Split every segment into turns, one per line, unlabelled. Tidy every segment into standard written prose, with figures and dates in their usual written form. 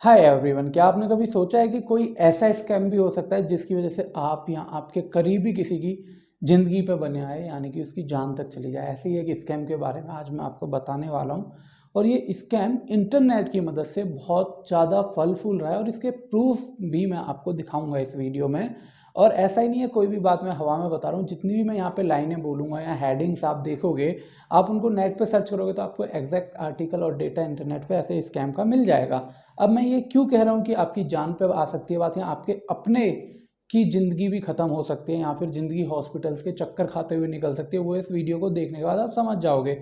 Hi everyone, क्या आपने कभी सोचा है कि कोई ऐसा स्कैम भी हो सकता है जिसकी वजह से आप या आपके करीबी किसी की ज़िंदगी पे बने आए, यानी कि उसकी जान तक चली जाए। ऐसे ही एक स्कैम के बारे में आज मैं आपको बताने वाला हूँ। और ये स्कैम इंटरनेट की मदद से बहुत ज़्यादा फल फूल रहा है और इसके प्रूफ भी मैं आपको दिखाऊंगा इस वीडियो में। और ऐसा ही नहीं है, कोई भी बात मैं हवा में बता रहा हूँ। जितनी भी मैं यहाँ पे लाइनें बोलूँगा या हेडिंग्स आप देखोगे, आप उनको नेट पे सर्च करोगे तो आपको एग्जैक्ट आर्टिकल और डेटा इंटरनेट पे ऐसे स्कैम का मिल जाएगा। अब मैं ये क्यों कह रहा हूँ कि आपकी जान पे आ सकती है बात, या आपके अपने की ज़िंदगी भी ख़त्म हो सकती है, या फिर ज़िंदगी हॉस्पिटल्स के चक्कर खाते हुए निकल सकती है, वो इस वीडियो को देखने के बाद आप समझ जाओगे।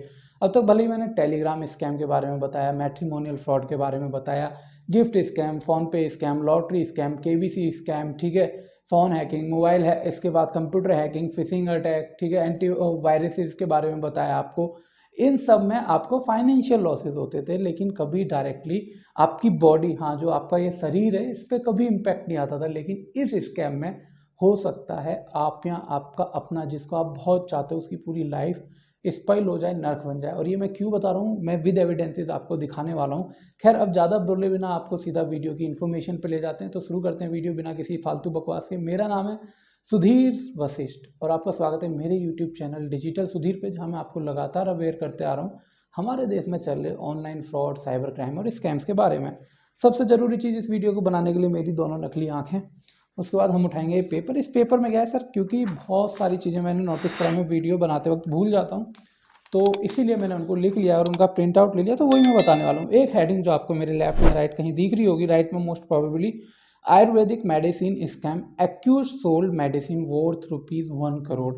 अब तक भले ही मैंने टेलीग्राम स्कैम के बारे में बताया, मैट्रिमोनियल फ्रॉड के बारे में बताया, गिफ्ट स्कैम, फ़ोन पे scam, lottery scam, KBC scam, ठीक है, फ़ोन हैकिंग, मोबाइल है, इसके बाद कंप्यूटर हैकिंग, फिशिंग अटैक, ठीक है, एंटी वायरसेस के बारे में बताया आपको। इन सब में आपको फाइनेंशियल लॉसेस होते थे, लेकिन कभी डायरेक्टली आपकी बॉडी, हाँ, जो आपका ये शरीर है, इस पर कभी इम्पैक्ट नहीं आता था। लेकिन इस स्कैम में हो सकता है आप या आपका अपना, जिसको आप बहुत चाहते हो, उसकी पूरी लाइफ स्पॉइल हो जाए, नर्क बन जाए। और ये मैं क्यों बता रहा हूँ, मैं विद एविडेंसेस आपको दिखाने वाला हूँ। खैर, अब ज़्यादा बोले बिना आपको सीधा वीडियो की इन्फॉर्मेशन पे ले जाते हैं, तो शुरू करते हैं वीडियो बिना किसी फालतू बकवास के। मेरा नाम है सुधीर वशिष्ठ और आपका स्वागत है मेरे यूट्यूब चैनल डिजिटल सुधीर पे, जहाँ मैं आपको लगातार अवेयर करते आ रहा हूँ हमारे देश में चल रहे ऑनलाइन फ्रॉड, साइबर क्राइम और स्कैम्स के बारे में। सबसे ज़रूरी चीज़ इस वीडियो को बनाने के लिए मेरी दोनों नकली आँखें। उसके बाद हम उठाएंगे ये पेपर। इस पेपर में क्या है सर, क्योंकि बहुत सारी चीज़ें मैंने नोटिस करा, मैं वीडियो बनाते वक्त भूल जाता हूँ, तो इसीलिए मैंने उनको लिख लिया और उनका प्रिंट आउट ले लिया, तो वही मैं बताने वाला हूँ। एक हेडिंग जो आपको मेरे लेफ्ट में राइट कहीं दिख रही होगी, राइट में most probably, ayurvedic medicine scam, accused sold medicine worth ₹1 crore.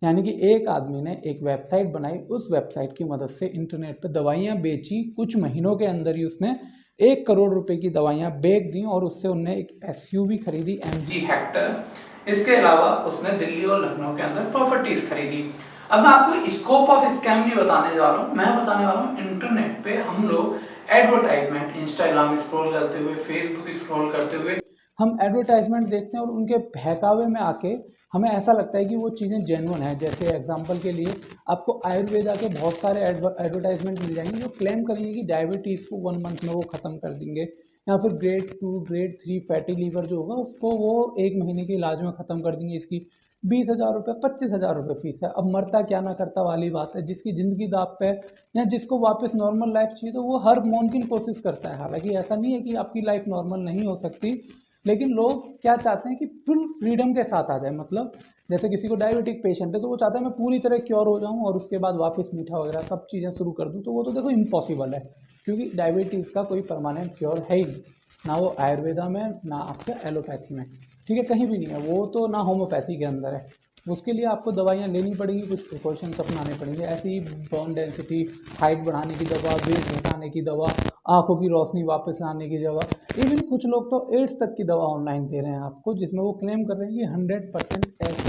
यानी कि एक आदमी ने एक वेबसाइट बनाई, उस वेबसाइट की मदद से इंटरनेट पर दवाइयाँ बेची, कुछ महीनों के अंदर ही उसने 1 करोड़ रुपए की दवाइयाँ बेच दी और उससे उनने एक एसयूवी खरीदी, एमजी हेक्टर। इसके अलावा उसने दिल्ली और लखनऊ के अंदर प्रॉपर्टीज खरीदी। अब मैं आपको स्कोप ऑफ स्कैम नहीं बताने जा रहा हूँ, मैं बताने वाला हूँ इंटरनेट पे हम लोग एडवर्टाइजमेंट, इंस्टाग्राम स्क्रॉल करते हुए, फेसबुक स्क्रॉल करते हुए हम एडवर्टाइजमेंट देखते हैं और उनके बहकावे में आके हमें ऐसा लगता है कि वो चीज़ें जेन्युइन है। जैसे एग्जांपल के लिए आपको आयुर्वेदा के बहुत सारे एडवर्टाइजमेंट मिल जाएंगे जो क्लेम करेंगे कि डायबिटीज़ को 1 मंथ में वो ख़त्म कर देंगे, या फिर ग्रेड 2 ग्रेड 3 फैटी लीवर जो होगा उसको वो 1 महीने के इलाज में ख़त्म कर देंगे। इसकी 20,000 रुपये, 25,000 रुपये फीस है। अब मरता क्या ना करता वाली बात है। जिसकी ज़िंदगी दाव पे है या जिसको वापस नॉर्मल लाइफ चाहिए, तो वो हर मुमकिन कोशिश करता है। हालांकि ऐसा नहीं है कि आपकी लाइफ नॉर्मल नहीं हो सकती, लेकिन लोग क्या चाहते हैं कि फुल फ्रीडम के साथ आ जाए। मतलब जैसे किसी को डायबिटिक पेशेंट है तो वो चाहता है मैं पूरी तरह क्योर हो जाऊं और उसके बाद वापस मीठा वगैरह सब चीज़ें शुरू कर दूं, तो वो तो देखो इम्पॉसिबल है, क्योंकि डायबिटीज़ का कोई परमानेंट क्योर है ही नहीं, ना वो आयुर्वेदा में, ना आपके एलोपैथी में, ठीक है, कहीं भी नहीं है वो, तो ना होम्योपैथी के अंदर है। उसके लिए आपको दवाइयाँ लेनी पड़ेंगी, कुछ प्रिकॉशंस अपनाने पड़ेंगे। ऐसे ही बोन डेंसिटी, हाइट बढ़ाने की दवा, वेट घटाने की दवा, आंखों की रोशनी वापस लाने की दवा, इवन कुछ लोग तो एड्स तक की दवा ऑनलाइन दे रहे हैं आपको, जिसमें वो क्लेम कर रहे हैं कि 100% एज।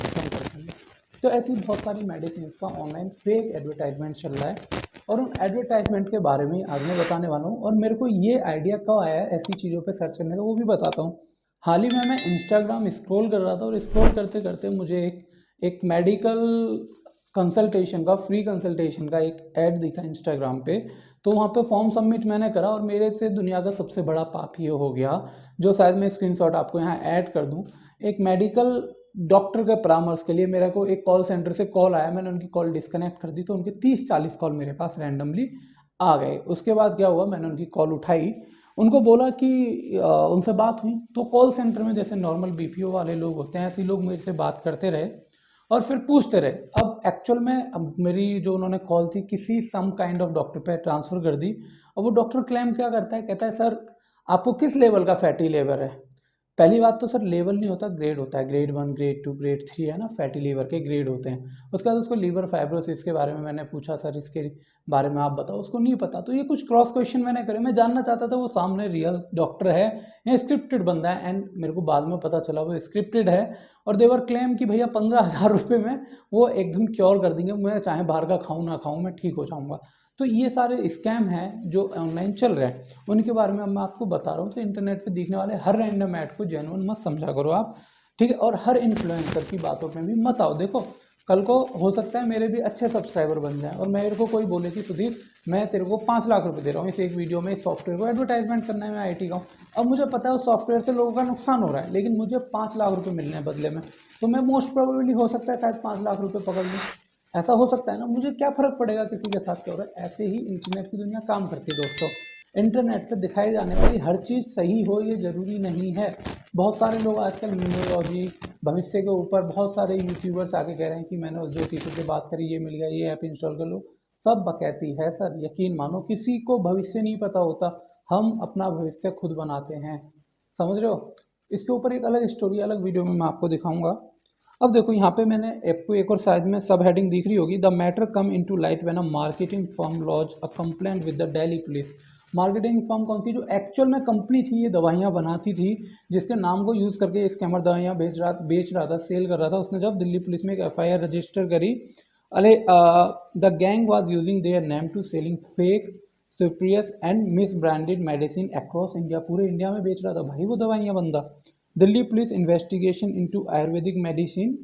तो ऐसी बहुत सारी मेडिसिन का ऑनलाइन फेक एडवर्टाइजमेंट चल रहा है और उन एडवर्टाइजमेंट के बारे में आज मैं बताने वाला हूँ। और मेरे को ये आइडिया कब आया है ऐसी चीज़ों पे सर्च करने का, वो भी बताता हूँ। हाल ही में मैं इंस्टाग्राम स्क्रॉल कर रहा था और स्क्रॉल करते करते मुझे एक मेडिकल कंसल्टेशन का, फ्री कंसल्टेशन का एक ऐड दिखा इंस्टाग्राम पे। तो वहाँ पे फॉर्म सबमिट मैंने करा और मेरे से दुनिया का सबसे बड़ा पाप ये हो गया, जो शायद मैं स्क्रीनशॉट आपको यहाँ ऐड कर दूँ। एक मेडिकल डॉक्टर के परामर्श के लिए मेरे को एक कॉल सेंटर से कॉल आया, मैंने उनकी कॉल डिस्कनेक्ट कर दी, तो उनके 30-40 कॉल मेरे पास रैंडमली आ गए। उसके बाद क्या हुआ, मैंने उनकी कॉल उठाई, उनको बोला कि उनसे बात हुई, तो कॉल सेंटर में जैसे नॉर्मल बीपीओ वाले लोग होते हैं, ऐसे ही लोग मेरे से बात करते रहे और फिर पूछते रहे। अब एक्चुअल में अब मेरी जो उन्होंने कॉल थी किसी सम काइंड ऑफ डॉक्टर पे ट्रांसफ़र कर दी। और वो डॉक्टर क्लेम क्या करता है, कहता है सर आपको किस लेवल का फैटी लीवर है। पहली बात तो सर लेवल नहीं होता, ग्रेड होता है, ग्रेड 1 ग्रेड 2 ग्रेड 3 है ना, फैटी लीवर के ग्रेड होते हैं। उसके बाद उसको लीवर फाइब्रोसिस के बारे में मैंने पूछा, सर इसके बारे में आप बताओ, उसको नहीं पता। तो ये कुछ क्रॉस क्वेश्चन मैंने करे, मैं जानना चाहता था वो सामने रियल डॉक्टर है या स्क्रिप्टेड बंदा है। एंड मेरे को बाद में पता चला वो स्क्रिप्टेड है और देवर क्लेम कि भैया 15,000 रुपये में वो एकदम क्योर कर देंगे, मैं चाहे बाहर का खाऊँ ना खाऊँ मैं ठीक हो जाऊँगा। तो ये सारे स्कैम हैं जो ऑनलाइन चल रहे हैं, उनके बारे में अब मैं आपको बता रहा हूँ। तो इंटरनेट पे दिखने वाले हर रैंडम ऐड को जेन्युइन मत समझा करो आप, ठीक है, और हर इन्फ्लुएंसर की बातों पे भी मत आओ। देखो कल को हो सकता है मेरे भी अच्छे सब्सक्राइबर बन जाए और मेरे को कोई बोले कि सुधीर मैं तेरे को 5 लाख रुपए दे रहा हूँ इस एक वीडियो में, इस सॉफ्टवेयर को एडवर्टाइजमेंट करना है, मैं आईटी का हूँ। अब मुझे पता है उस सॉफ्टवेयर से लोगों का नुकसान हो रहा है, लेकिन मुझे 5 लाख रुपए मिलने हैं बदले में, तो मैं मोस्ट प्रोबेबली हो सकता है शायद 5 लाख रुपए पकड़ लूँ। ऐसा हो सकता है ना, मुझे क्या फ़र्क पड़ेगा किसी के साथ क्या हो रहा है। ऐसे ही इंटरनेट की दुनिया काम करती है दोस्तों। इंटरनेट पे दिखाई जाने वाली हर चीज़ सही हो ये ज़रूरी नहीं है। बहुत सारे लोग आजकल न्यूमरोलॉजी, भविष्य के ऊपर बहुत सारे यूट्यूबर्स आके कह रहे हैं कि मैंने उस ज्योतिषी से बात करी, ये मिल गया, ये ऐप इंस्टॉल कर लो। सब बकैती है सर, यकीन मानो, किसी को भविष्य नहीं पता होता। हम अपना भविष्य खुद बनाते हैं, समझ रहे हो। इसके ऊपर एक अलग स्टोरी, अलग वीडियो में मैं आपको दिखाऊंगा। अब देखो यहाँ पे मैंने आपको एक और साइड में सब हेडिंग दिख रही होगी, the matter come into light when a marketing firm launch a complaint with the Delhi police. Marketing firm कौन सी, जो एक्चुअल में कंपनी थी, ये दवाइयाँ बनाती थी, जिसके नाम को यूज़ करके स्कैमर दवाइयाँ बेच रहा था, सेल कर रहा था। उसने जब दिल्ली पुलिस में एक एफआईआर रजिस्टर करी, अरे the gang was using their name to selling fake spurious and misbranded medicine across India. पूरे इंडिया में बेच रहा था भाई वो दवाइयाँ बंदा। Delhi police investigation into ayurvedic medicine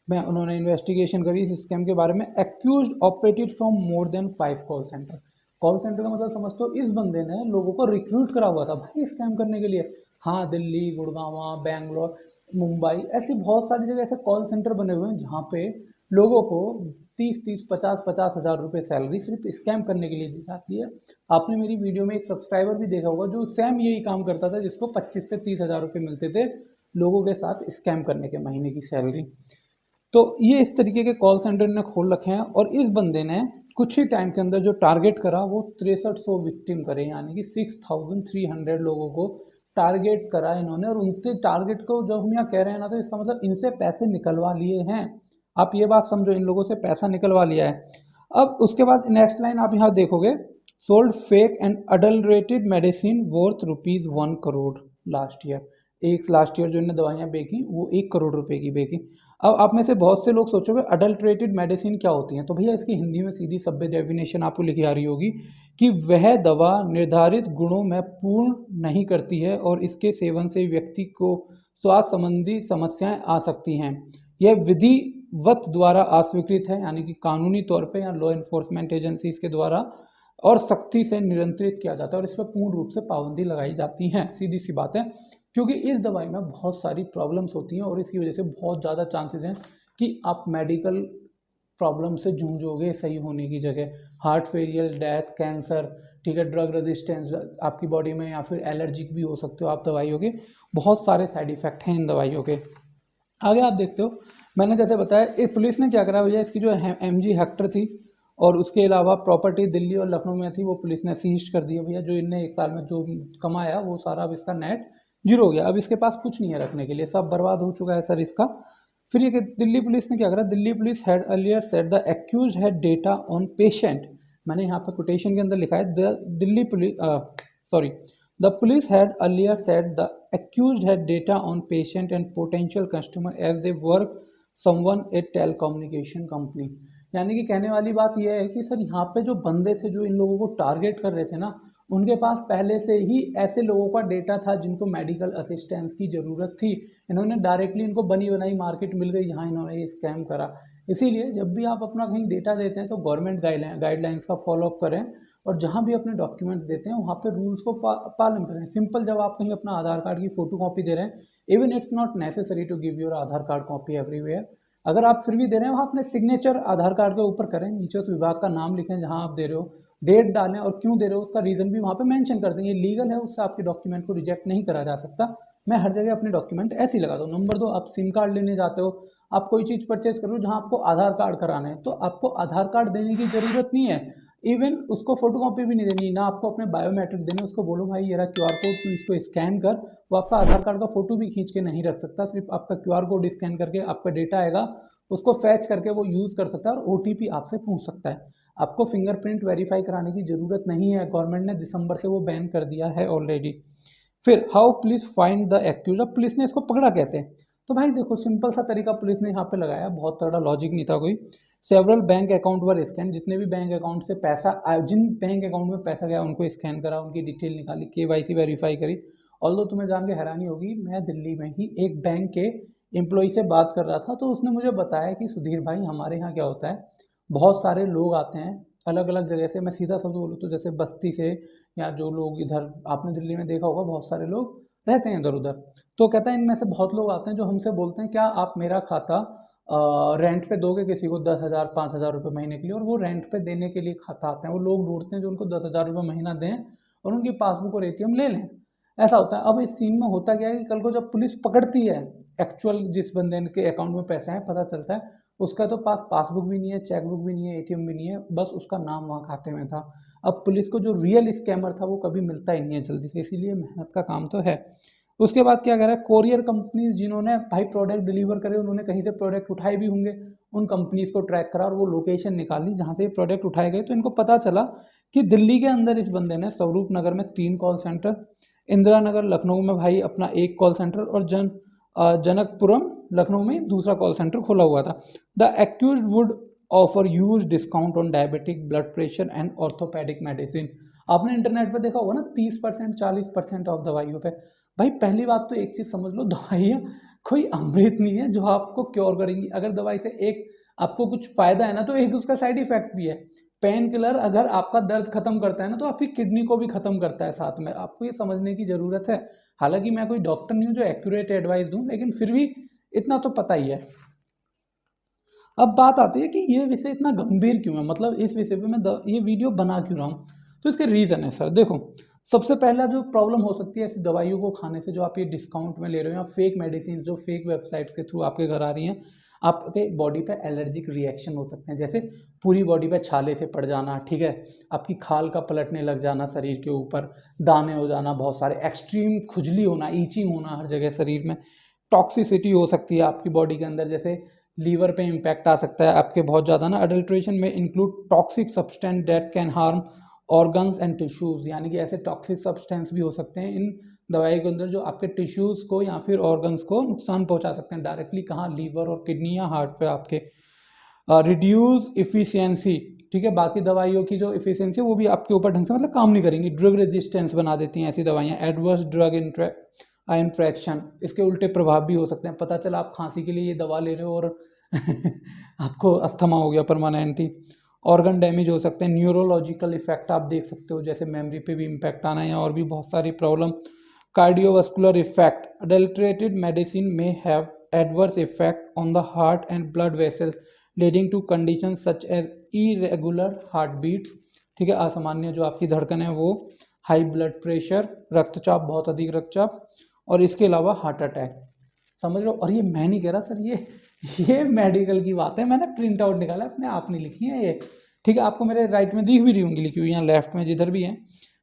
में उन्होंने इन्वेस्टिगेशन करी इस स्कैम के बारे में। Accused operated from more than 5 call centre. Call centre का मतलब समझते हो, इस बंदे ने लोगों को रिक्रूट करा हुआ था भाई स्कैम करने के लिए। हाँ, दिल्ली, गुड़गांव, बैंगलोर, मुंबई, ऐसी बहुत सारी जगह ऐसे कॉल सेंटर बने हुए हैं जहाँ पे लोगों को 30-30, 50-50 हज़ार रुपये सैलरी सिर्फ स्कैम करने के लिए दी जाती है। आपने मेरी वीडियो में एक सब्सक्राइबर भी देखा होगा जो सेम यही काम करता था, जिसको 25 से 30 हज़ार रुपये मिलते थे लोगों के साथ स्कैम करने के महीने की सैलरी। तो ये इस तरीके के कॉल सेंटर ने खोल रखे हैं और इस बंदे ने कुछ ही टाइम के अंदर जो टारगेट करा वो 6300 विक्टिम करे, यानी कि 6300 लोगों को टारगेट करा इन्होंने। और उनसे टारगेट को जब हम यहाँ कह रहे हैं ना, तो इसका मतलब इनसे पैसे निकलवा लिए हैं। आप ये बात समझो, इन लोगों से पैसा निकलवा लिया है। अब उसके बाद नेक्स्ट लाइन आप यहाँ देखोगे, sold fake and adulterated medicine worth ₹1 crore last year. एक लास्ट ईयर जो इन्हें दवाइयाँ बेची वो 1 करोड़ रुपए की बेची। अब आप में से बहुत से लोग सोचोगे अडल्ट्रेटेड मेडिसिन क्या होती हैं, तो भैया इसकी हिंदी में सीधी सभ्य डेफिनेशन आपको लिखी आ रही होगी कि वह दवा निर्धारित गुणों में पूर्ण नहीं करती है और इसके सेवन से व्यक्ति को स्वास्थ्य संबंधी समस्याएं आ सकती हैं। यह विधिवत द्वारा अस्वीकृत है, यानी कि कानूनी तौर पे या लॉ इन्फोर्समेंट एजेंसीज के द्वारा और सख्ती से नियंत्रित किया जाता है और इस पर पूर्ण रूप से पाबंदी लगाई जाती है। सीधी सी बात है, क्योंकि इस दवाई में बहुत सारी प्रॉब्लम्स होती हैं और इसकी वजह से बहुत ज़्यादा चांसेस हैं कि आप मेडिकल प्रॉब्लम से जूझोगे सही होने की जगह। हार्ट फेलियर, डेथ, कैंसर, ठीक है, ड्रग रेजिस्टेंस आपकी बॉडी में, या फिर एलर्जिक भी हो सकते हो आप दवाइयों के। बहुत सारे साइड इफ़ेक्ट हैं इन दवाइयों के। आगे आप देखते हो, मैंने जैसे बताया इस पुलिस ने क्या करा भैया, इसकी जो MG हेक्टर थी और उसके अलावा प्रॉपर्टी दिल्ली और लखनऊ में थी वो पुलिस ने सीज कर दी है भैया। जो इनने एक साल में जो कमाया वो सारा अब इसका नेट जीरो हो गया। अब इसके पास कुछ नहीं है रखने के लिए, सब बर्बाद हो चुका है सर इसका। फिर ये कि दिल्ली पुलिस ने क्या करा, Delhi police had earlier said the accused had data on patient. मैंने यहाँ पर कोटेशन के अंदर लिखा है the Delhi police, sorry, the police had earlier said the accused had data on patient and potential customer as they work someone a telecommunication company। यानी कि कहने वाली बात यह है कि सर यहाँ पे जो बंदे थे जो इन लोगों को टारगेट कर रहे थे ना, उनके पास पहले से ही ऐसे लोगों का डेटा था जिनको मेडिकल असिस्टेंस की ज़रूरत थी। इन्होंने डायरेक्टली इनको बनी बनाई मार्केट मिल गई जहाँ इन्होंने ये स्कैम करा। इसीलिए जब भी आप अपना कहीं डेटा देते हैं तो गवर्नमेंट गाइडलाइंस का फॉलोअप करें और जहाँ भी अपने डॉक्यूमेंट्स देते हैं वहाँ पे रूल्स को पालन करें। सिंपल, जब आप कहीं अपना आधार कार्ड की फ़ोटो कॉपी दे रहे हैं, even it's not necessary to give your Aadhaar card copy everywhere. अगर आप फिर भी दे रहे हैं, वहाँ अपने सिग्नेचर आधार कार्ड के ऊपर करें, नीचे उस विभाग का नाम लिखें जहाँ आप दे रहे हो, डेट डालें और क्यों दे रहे हो उसका रीज़न भी वहाँ पे मेंशन कर दें। ये लीगल है, उससे आपके डॉक्यूमेंट को रिजेक्ट नहीं करा जा सकता। मैं हर जगह अपने डॉक्यूमेंट ऐसे ही लगाता हूँ। नंबर 2, आप सिम कार्ड लेने जाते हो, आप कोई चीज़ परचेज कर रहे हो जहाँ आपको आधार कार्ड कराना है, तो आपको आधार कार्ड देने की ज़रूरत नहीं है। इवन उसको फोटोकॉपी भी नहीं देनी, ना आपको अपने बायोमेट्रिक देने। उसको बोलो भाई ये रहा QR कोड, तू इसको स्कैन कर। वो आपका आधार कार्ड का फोटो भी खींच के नहीं रख सकता, सिर्फ आपका QR कोड स्कैन करके आपका डेटा आएगा, उसको फैच करके वो यूज़ कर सकता है और OTP आपसे पूछ सकता है। आपको फिंगरप्रिंट वेरीफाई कराने की ज़रूरत नहीं है, गवर्नमेंट ने दिसंबर से वो बैन कर दिया है ऑलरेडी। फिर how police find the accused, अब पुलिस ने इसको पकड़ा कैसे, तो भाई देखो सिंपल सा तरीका पुलिस ने यहाँ पे लगाया, बहुत तगड़ा लॉजिक नहीं था कोई। सेवरल बैंक अकाउंट वर स्कैन, जितने भी बैंक अकाउंट से पैसा, जिन बैंक अकाउंट में पैसा गया उनको स्कैन करा, उनकी डिटेल निकाली, KYC वेरीफाई करी। ऑल्दो तुम्हें जान के हैरानी होगी, मैं दिल्ली में ही एक बैंक के एम्प्लॉय से बात कर रहा था, तो उसने मुझे बताया कि सुधीर भाई हमारे यहाँ क्या होता है, बहुत सारे लोग आते हैं अलग अलग जगह से। मैं सीधा शब्द बोलूँ तो जैसे बस्ती से, या जो लोग इधर आपने दिल्ली में देखा होगा बहुत सारे लोग रहते हैं इधर उधर। तो कहता है इनमें से बहुत लोग आते हैं जो हमसे बोलते हैं क्या आप मेरा खाता रेंट पे दोगे किसी को 10,000 5,000 रुपये महीने के लिए, और वो रेंट पे देने के लिए खाता आते हैं। वो लोग ढूंढते हैं जो उनको 10,000 रुपये महीना दें और उनकी पासबुक और एटीएम ले लें। ऐसा होता है। अब इस सीन में होता क्या है कि कल को जब पुलिस पकड़ती है, एक्चुअल जिस बंदे के अकाउंट में पैसे हैं पता चलता है उसका तो पास पासबुक भी नहीं है, चेकबुक भी नहीं है, एटीएम भी नहीं है, बस उसका नाम वहाँ खाते में था। अब पुलिस को जो रियल स्कैमर था वो कभी मिलता ही नहीं है जल्दी से, इसीलिए मेहनत का काम तो है। उसके बाद क्या करा, कोरियर कंपनीज जिन्होंने भाई प्रोडक्ट डिलीवर करे, उन्होंने कहीं से प्रोडक्ट उठाए भी होंगे, उन कंपनीज को ट्रैक करा और वो लोकेशन निकाली जहाँ से ये प्रोडक्ट उठाए गए। तो इनको पता चला कि दिल्ली के अंदर इस बंदे ने स्वरूप नगर में 3 कॉल सेंटर, इंदिरा नगर लखनऊ में भाई अपना 1 कॉल सेंटर, और जनकपुरम लखनऊ में दूसरा कॉल सेंटर खोला हुआ था। The accused would offer huge discount on diabetic, blood pressure and orthopaedic medicine. आपने इंटरनेट पे देखा होगा ना, 30% 40% ऑफ दवाइयों पे। भाई पहली बात तो एक चीज़ समझ लो, दवाइयाँ कोई अमृत नहीं है जो आपको क्योर करेंगी। अगर दवाई से एक आपको कुछ फायदा है ना, तो एक उसका साइड इफेक्ट भी है। पेन किलर अगर आपका दर्द खत्म करता है ना, तो आपकी किडनी को भी खत्म करता है साथ में। आपको ये समझने की ज़रूरत है। हालांकि मैं कोई डॉक्टर नहीं हूँ जो एक्यूरेट एडवाइस दूँ, लेकिन फिर भी इतना तो पता ही है। अब बात आती है कि ये विषय इतना गंभीर क्यों है, मतलब इस विषय पे मैं ये वीडियो बना क्यों रहा हूँ। तो इसके रीज़न है सर, देखो सबसे पहला जो प्रॉब्लम हो सकती है ऐसी दवाइयों को खाने से, जो आप ये डिस्काउंट में ले रहे हो या फेक मेडिसिन जो फेक वेबसाइट्स के थ्रू आपके घर आ रही हैं, आपके बॉडी पे एलर्जिक रिएक्शन हो सकते हैं। जैसे पूरी बॉडी पे छाले से पड़ जाना, ठीक है, आपकी खाल का पलटने लग जाना शरीर के ऊपर, दाने हो जाना बहुत सारे, एक्सट्रीम खुजली होना, ईचिंग होना हर जगह शरीर में, टॉक्सिसिटी हो सकती है आपकी बॉडी के अंदर, जैसे लीवर पे इम्पैक्ट आ सकता है आपके बहुत ज़्यादा ना। अडल्ट्रेशन में include toxic substance that can harm organs and tissues, यानी कि ऐसे टॉक्सिक सब्सटेंस भी हो सकते हैं इन दवाई के अंदर जो आपके टिश्यूज़ को या फिर ऑर्गन्स को नुकसान पहुंचा सकते हैं डायरेक्टली। कहाँ, लीवर और किडनी या हार्ट पे आपके। रिड्यूस इफ़िशियंसी, ठीक है, बाकी दवाइयों की जो इफ़िशियंसी है वो भी आपके ऊपर ढंग से मतलब काम नहीं करेंगी, ड्रग रेजिस्टेंस बना देती हैं ऐसी दवाइयाँ। एडवर्स ड्रग इंट्रैक्शन, इसके उल्टे प्रभाव भी हो सकते हैं। पता चला आप खांसी के लिए ये दवा ले रहे हो और आपको अस्थमा हो गया परमानेंटली। ऑर्गन डैमेज हो सकते हैं, न्यूरोलॉजिकल इफेक्ट आप देख सकते हो, जैसे मेमोरी पे भी इम्पैक्ट आना है और भी बहुत सारी problem. Cardiovascular effect, adulterated medicine में have adverse effect on the heart and blood vessels leading to condition such as irregular heart beats, ठीक है, असामान्य जो आपकी धड़कन है वो, हाई ब्लड प्रेशर, रक्तचाप, बहुत अधिक रक्तचाप, और इसके अलावा हार्ट अटैक। समझ लो। और ये मैं नहीं कह रहा सर, ये मेडिकल की बात है, मैंने प्रिंट आउट निकाला, अपने आप नहीं लिखी है ये, ठीक है, आपको मेरे राइट में दिख भी रही होंगी लिखी हुई, यहाँ लेफ्ट में जिधर भी है,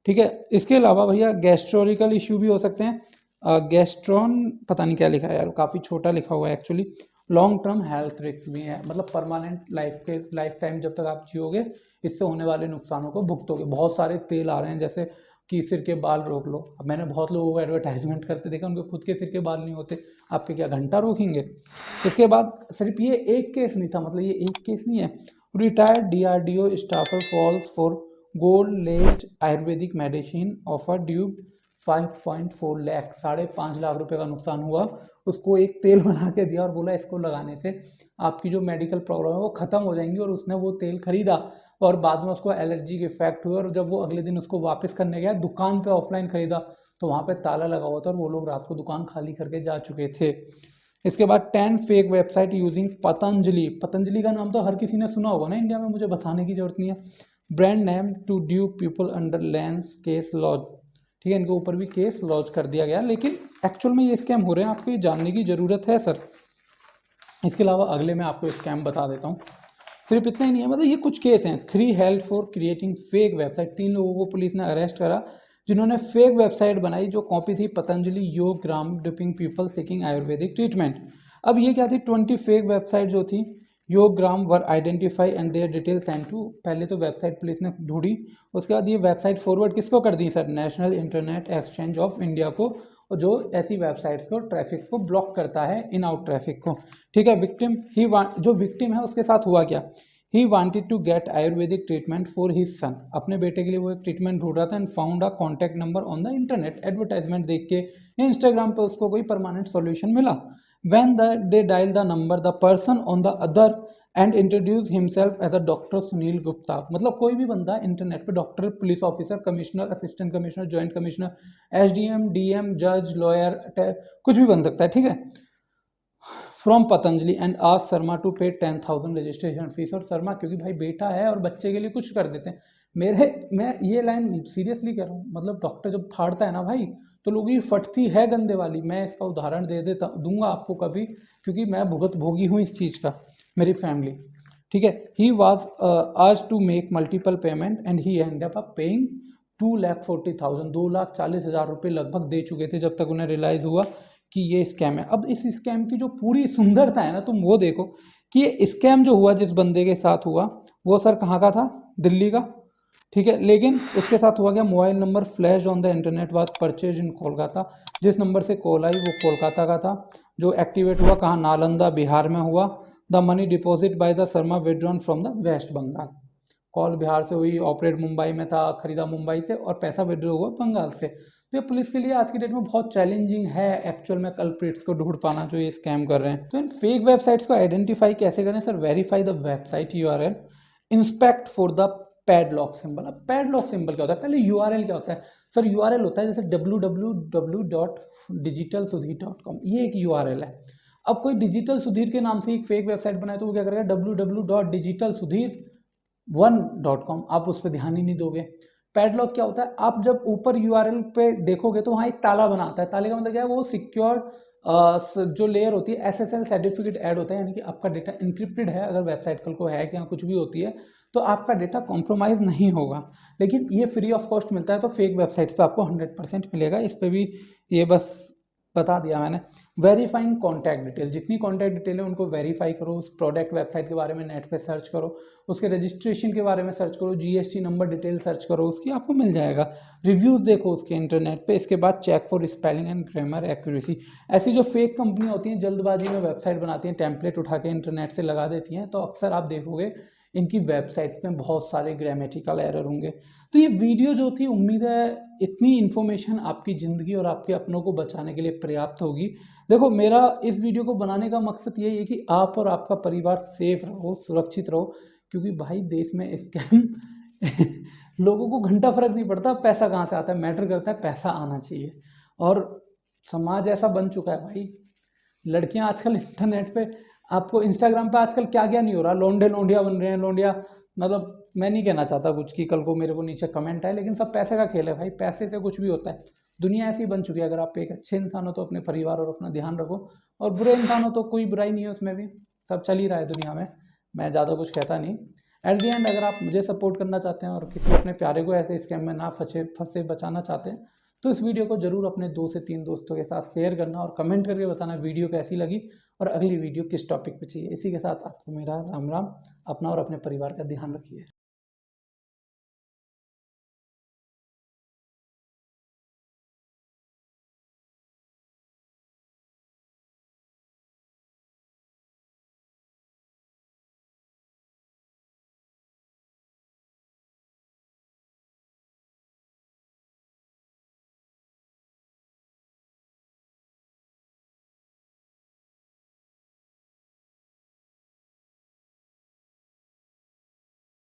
ठीक है। इसके अलावा भैया गैस्ट्रोरिकल इश्यू भी हो सकते हैं। गैस्ट्रॉन पता नहीं क्या लिखा है यार, काफ़ी छोटा लिखा हुआ है actually. Long term health risk भी है, मतलब परमानेंट लाइफ टाइम जब तक आप जियोगे इससे होने वाले नुकसानों को भुगतोगे। बहुत सारे तेल आ रहे हैं, जैसे कि सिर के बाल रोक लो। अब मैंने बहुत लोगों को एडवर्टाइजमेंट करते देखा, उनके खुद के सिर के बाल नहीं होते, आपके क्या घंटा रोकेंगे। इसके बाद सिर्फ ये एक केस नहीं था, मतलब ये एक केस नहीं है। Retired DRDO staffer falls for gold laced Ayurvedic medicine offer due 5.4 lakh, 5.5 lakh रुपए का नुकसान हुआ। उसको एक तेल बना के दिया और बोला इसको लगाने से आपकी जो मेडिकल प्रॉब्लम है वो ख़त्म हो जाएंगी, और उसने वो तेल खरीदा और बाद में उसको एलर्जी के इफेक्ट हुए, और जब वो अगले दिन उसको वापस करने गया दुकान पे ऑफलाइन खरीदा तो वहाँ पे ताला लगा हुआ था और वो लोग रात को दुकान खाली करके जा चुके थे। इसके बाद 10 fake website using Patanjali. Patanjali का नाम तो हर किसी ने सुना होगा ना इंडिया में, मुझे बताने की जरूरत नहीं है। Brand name to due people under lens case laws, ठीक है, इनके ऊपर भी केस लॉन्च कर दिया गया। लेकिन एक्चुअल में ये स्कैम हो रहे हैं, आपको ये जानने की ज़रूरत है सर। इसके अलावा अगले मैं आपको स्कैम बता देता हूँ। सिर्फ इतना ही नहीं है, मतलब ये कुछ केस हैं। 3 held for creating fake website, 3 लोगों को पुलिस ने अरेस्ट करा जिन्होंने फेक वेबसाइट बनाई जो कॉपी थी Patanjali Yog Gram dipping people seeking ayurvedic treatment. अब ये क्या थी, 20 फेक वेबसाइट जो थी Yog Gram were identify and their detail send to, पहले तो वेबसाइट पुलिस ने ढूंढी, उसके बाद ये वेबसाइट फॉरवर्ड किसको कर दी sir, national internet exchange of India को, और जो ऐसी वेबसाइट्स को ट्रैफिक को ब्लॉक करता है, इन आउट ट्रैफिक को, ठीक है। जो विक्टिम है उसके साथ हुआ क्या, he wanted to get Ayurvedic treatment for his son, अपने बेटे के लिए वो एक ट्रीटमेंट ढूंढ रहा था, and found a contact number on the internet, advertisement देख के इंस्टाग्राम पे उसको कोई परमानेंट सॉल्यूशन मिला, When they dial the number, the person on the other and introduce himself as a doctor Sunil Gupta. मतलब कोई भी बंदा इंटरनेट पे doctor, police officer, commissioner, assistant commissioner, joint commissioner, SDM, DM, जज, लॉयर, कुछ भी बन सकता है, ठीक है। फ्रॉम पतंजलि एंड आज शर्मा टू पे 10,000 रजिस्ट्रेशन फीस। और शर्मा क्योंकि भाई बेटा है और बच्चे के लिए कुछ कर देते हैं। मैं ये लाइन सीरियसली कह रहा हूँ, मतलब डॉक्टर जब फाड़ता है ना भाई तो लोगों की फटती है गंदे वाली। मैं इसका उदाहरण दूंगा आपको कभी, क्योंकि मैं भुगत भोगी हूँ इस चीज़ का, मेरी फैमिली, ठीक है। ही वॉज आज to make multiple payment and he end up paying 2,40,000, 2,40,000 रुपये लगभग दे चुके थे जब तक उन्हें रियलाइज़ हुआ कि ये स्कैम है। अब इस स्कैम की जो पूरी सुंदरता है ना, तुम वो देखो कि ये स्कैम जो हुआ, जिस बंदे के साथ हुआ वो सर कहाँ का था, दिल्ली का, ठीक है। लेकिन उसके साथ हुआ क्या, mobile number flash on the internet was purchase in Kolkata. जिस नंबर से कॉल आई वो कोलकाता का था। जो एक्टिवेट हुआ कहाँ, नालंदा बिहार में हुआ। The money deposit by the Sharma withdrawn from the West Bengal. Call Bihar से हुई, ऑपरेट मुंबई में था, खरीदा मुंबई से, और पैसा विड्रॉ हुआ बंगाल से। तो ये पुलिस के लिए आज की डेट में बहुत चैलेंजिंग है एक्चुअल में कल्प्रिट्स को ढूंढ पाना जो ये स्कैम कर रहे हैं। तो इन फेक वेबसाइट्स को आइडेंटिफाई कैसे करें sir, verify the website URL, inspect for the padlock symbol. अब पैडलॉक सिंबल क्या होता है, पहले यूआरएल क्या होता है सर, यूआरएल होता है जैसे www.digitalsudhir.com, ये एक यूआरएल है। अब कोई डिजिटल सुधीर के नाम से एक फेक वेबसाइट बनाए तो वो क्या करेगा, www.digitalsudhir1.com, आप उस पर ध्यान ही नहीं दोगे। पैडलॉक क्या होता है, आप जब ऊपर यूआरएल पे देखोगे तो वहाँ एक ताला बनाता है। ताले का मतलब क्या है, वो सिक्योर जो लेयर होती है, एसएसएल सर्टिफिकेट ऐड होता है, यानी कि आपका डेटा इंक्रिप्टेड है। अगर वेबसाइट कल को हैक या कुछ भी होती है तो आपका डेटा कॉम्प्रोमाइज़ नहीं होगा। लेकिन ये फ्री ऑफ कॉस्ट मिलता है, तो फेक वेबसाइट्स पे आपको 100% मिलेगा। इस पर भी ये बस बता दिया मैंने। वेरीफाइंग कॉन्टैक्ट डिटेल, जितनी कॉन्टैक्ट डिटेल है उनको वेरीफाई करो। उस प्रोडक्ट वेबसाइट के बारे में नेट पे सर्च करो, उसके रजिस्ट्रेशन के बारे में सर्च करो, जीएसटी नंबर डिटेल सर्च करो, उसकी आपको मिल जाएगा। रिव्यूज़ देखो उसके इंटरनेट पे। इसके बाद check for spelling and grammar accuracy. ऐसी जो फेक कंपनी होती हैं जल्दबाजी में वेबसाइट बनाती हैं, टेम्पलेट उठा के इंटरनेट से लगा देती हैं, तो अक्सर आप देखोगे इनकी वेबसाइट में बहुत सारे ग्रामेटिकल एरर होंगे। तो ये वीडियो जो थी, उम्मीद है इतनी इन्फॉर्मेशन आपकी ज़िंदगी और आपके अपनों को बचाने के लिए पर्याप्त होगी। देखो, मेरा इस वीडियो को बनाने का मकसद यही है कि आप और आपका परिवार सेफ रहो, सुरक्षित रहो, क्योंकि भाई देश में स्कैम लोगों को घंटा फर्क नहीं पड़ता पैसा कहाँ से आता है, मैटर करता है पैसा आना चाहिए। और समाज ऐसा बन चुका है भाई, लड़कियां आजकल इंटरनेट पे, आपको इंस्टाग्राम पे आजकल क्या क्या नहीं हो रहा, लोंडे लोंडिया बन रहे हैं, लोंडिया, मतलब मैं नहीं कहना चाहता कुछ कि कल को मेरे को नीचे कमेंट आए, लेकिन सब पैसे का खेल है भाई, पैसे से कुछ भी होता है। दुनिया ऐसी बन चुकी है। अगर आप एक अच्छे इंसान हो तो अपने परिवार और अपना ध्यान रखो, और बुरे इंसान हो तो कोई बुराई नहीं है उसमें भी, सब चल ही रहा है दुनिया में, मैं ज़्यादा कुछ कहता नहीं। एट दी एंड, अगर आप मुझे सपोर्ट करना चाहते हैं और किसी अपने प्यारे को ऐसे स्कैम में ना फंसे बचाना चाहते हैं, तो इस वीडियो को जरूर अपने 2 से 3 दोस्तों के साथ शेयर करना और कमेंट करके बताना वीडियो कैसी लगी और अगली वीडियो किस टॉपिक पे चाहिए। इसी के साथ आपको मेरा राम राम। अपना और अपने परिवार का ध्यान रखिए।